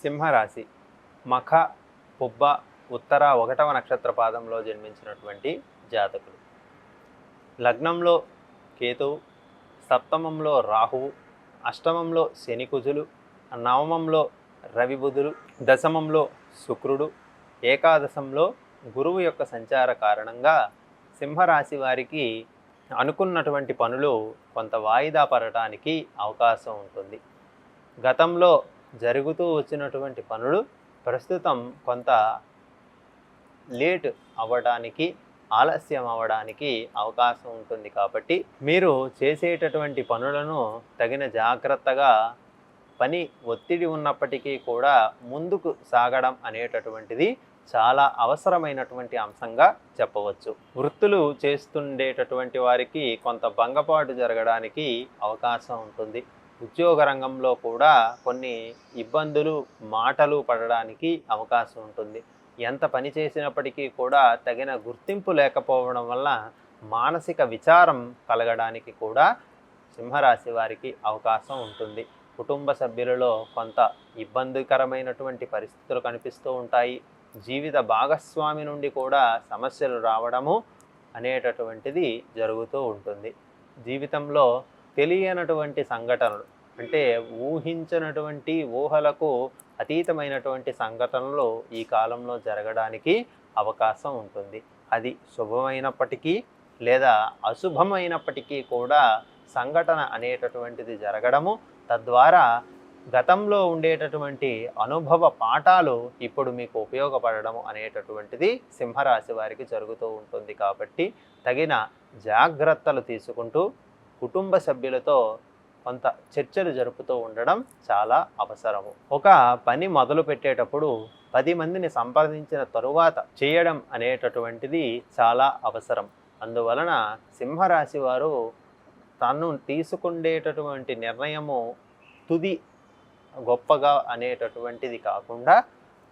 సింహరాశి మఖ, పుబ్బ, ఉత్తర 1వ నక్షత్ర పాదంలో జన్మించినటువంటి జాతకులు. లగ్నంలో కేతువు, సప్తమంలో రాహువు, అష్టమంలో శని కుజులు, నవమంలో రవి బుధులు, దశమంలో శుక్రుడు, ఏకాదశంలో గురువు యొక్క సంచార కారణంగా సింహరాశి వారికి అనుకున్నటువంటి పనులు కొంత వాయిదా పడటానికి అవకాశం ఉంటుంది. గతంలో జరుగుతూ వచ్చినటువంటి పనులు ప్రస్తుతం కొంత లేట్ అవ్వడానికి, ఆలస్యం అవ్వడానికి అవకాశం ఉంటుంది. కాబట్టి మీరు చేసేటటువంటి పనులను తగిన జాగ్రత్తగా, పని ఒత్తిడి ఉన్నప్పటికీ కూడా ముందుకు సాగడం అనేటటువంటిది చాలా అవసరమైనటువంటి అంశంగా చెప్పవచ్చు. వృత్తులు చేస్తుండేటటువంటి వారికి కొంత భంగపాటు జరగడానికి అవకాశం ఉంటుంది. ఉద్యోగ రంగంలో కూడా కొన్ని ఇబ్బందులు, మాటలు పడడానికి అవకాశం ఉంటుంది. ఎంత పని చేసినప్పటికీ కూడా తగిన గుర్తింపు లేకపోవడం వల్ల మానసిక విచారం కలగడానికి కూడా సింహరాశి వారికి అవకాశం ఉంటుంది. కుటుంబ సభ్యులలో కొంత ఇబ్బందికరమైనటువంటి పరిస్థితులు కనిపిస్తూ ఉంటాయి. జీవిత భాగస్వామి నుండి కూడా సమస్యలు రావడము అనేటటువంటిది జరుగుతూ ఉంటుంది. జీవితంలో తెలియనటువంటి సంఘటనలు, అంటే ఊహించినటువంటి, ఊహలకు అతీతమైనటువంటి సంఘటనలు ఈ కాలంలో జరగడానికి అవకాశం ఉంటుంది. అది శుభమైనప్పటికీ లేదా అశుభమైనప్పటికీ కూడా సంఘటన అనేటటువంటిది జరగడము, తద్వారా గతంలో ఉండేటటువంటి అనుభవ పాఠాలు ఇప్పుడు మీకు ఉపయోగపడము అనేటటువంటిది సింహరాశి వారికి జరుగుతూ ఉంటుంది. కాబట్టి తగిన జాగ్రత్తలు తీసుకుంటూ కుటుంబ సభ్యులతో కొంత చర్చలు జరుపుతూ ఉండడం చాలా అవసరము. ఒక పని మొదలు పెట్టేటప్పుడు 10 మందిని సంప్రదించిన తరువాత చేయడం అనేటటువంటిది చాలా అవసరం. అందువలన సింహరాశి వారు తను తీసుకునేటటువంటి నిర్ణయము తుది గొప్పగా అనేటటువంటిది కాకుండా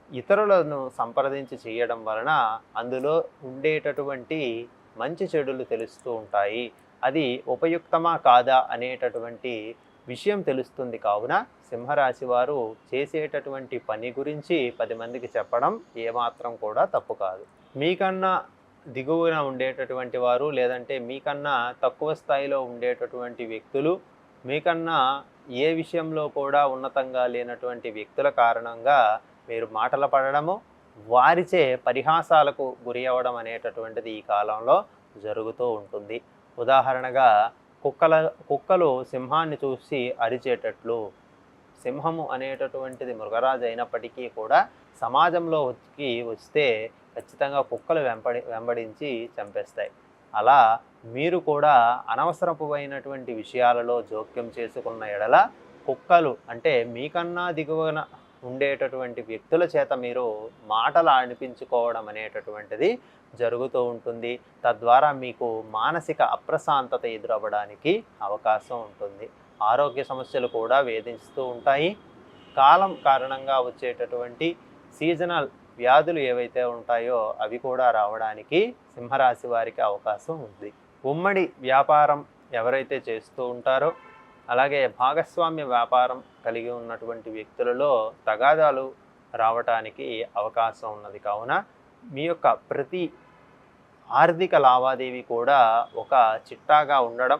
ఇతరులను సంప్రదించి చేయడం వలన అందులో ఉండేటటువంటి మంచి చెడులు తెలుస్తూ ఉంటాయి. అది ఉపయుక్తమా కాదా అనేటటువంటి విషయం తెలుస్తుంది. కావున సింహరాశి వారు చేసేటటువంటి పని గురించి 10 మందికి చెప్పడం ఏమాత్రం కూడా తప్పు కాదు. మీకన్నా దిగువన ఉండేటటువంటి వారు, లేదంటే మీకన్నా తక్కువ స్థాయిలో ఉండేటటువంటి వ్యక్తులు, మీకన్నా ఏ విషయంలో కూడా ఉన్నతంగా లేనటువంటి వ్యక్తుల కారణంగా మీరు మాటలు పడడము, వారిచే పరిహాసాలకు గురి అవ్వడం అనేటటువంటిది ఈ కాలంలో జరుగుతూ ఉంటుంది. ఉదాహరణగా కుక్కలు సింహాన్ని చూసి అరిచేటట్లు, సింహము అనేటటువంటిది మృగరాజు అయినప్పటికీ కూడా సమాజంలో వస్తే ఖచ్చితంగా కుక్కలు వెంబడించి చంపేస్తాయి. అలా మీరు కూడా అనవసరమైనటువంటి విషయాలలో జోక్యం చేసుకున్న ఎడల కుక్కలు, అంటే మీకన్నా దిగువన ఉండేటటువంటి వ్యక్తుల చేత మీరు మాటలు అనిపించుకోవడం అనేటటువంటిది జరుగుతూ ఉంటుంది. తద్వారా మీకు మానసిక అప్రశాంతత ఎదురవ్వడానికి అవకాశం ఉంటుంది. ఆరోగ్య సమస్యలు కూడా వేధిస్తూ ఉంటాయి. కాలం కారణంగా వచ్చేటటువంటి సీజనల్ వ్యాధులు ఏవైతే ఉంటాయో అవి కూడా రావడానికి సింహరాశి వారికి అవకాశం ఉంది. ఉమ్మడి వ్యాపారం ఎవరైతే చేస్తూ ఉంటారో, అలాగే భాగస్వామ్య వ్యాపారం కలిగి ఉన్నటువంటి వ్యక్తులలో తగాదాలు రావటానికి అవకాశం ఉన్నది. కావున మీ యొక్క ప్రతి ఆర్థిక లావాదేవీ కూడా ఒక చిట్టాగా ఉండడం,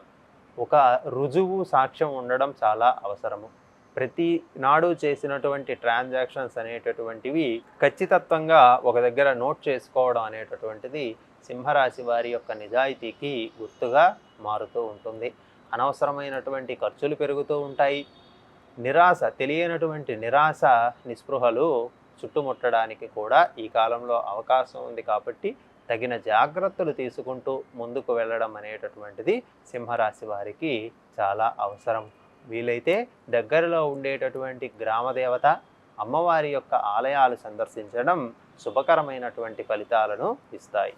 ఒక రుజువు, సాక్ష్యం ఉండడం చాలా అవసరము. ప్రతి నాడు చేసినటువంటి ట్రాన్సాక్షన్స్ అనేటటువంటివి ఖచ్చితత్వంగా ఒక దగ్గర నోట్ చేసుకోవడం అనేటటువంటిది సింహరాశి వారి యొక్క నిజాయితీకి గుర్తుగా మారుతూ ఉంటుంది. అనవసరమైనటువంటి ఖర్చులు పెరుగుతూ ఉంటాయి. తెలియనటువంటి నిరాశ, నిస్పృహలు చుట్టుముట్టడానికి కూడా ఈ కాలంలో అవకాశం ఉంది. కాబట్టి తగిన జాగ్రత్తలు తీసుకుంటూ ముందుకు వెళ్ళడం అనేటటువంటిది సింహరాశి వారికి చాలా అవసరం. వీలైతే దగ్గరలో ఉండేటటువంటి గ్రామదేవత, అమ్మవారి యొక్క ఆలయాలు సందర్శించడం శుభకరమైనటువంటి ఫలితాలను ఇస్తాయి.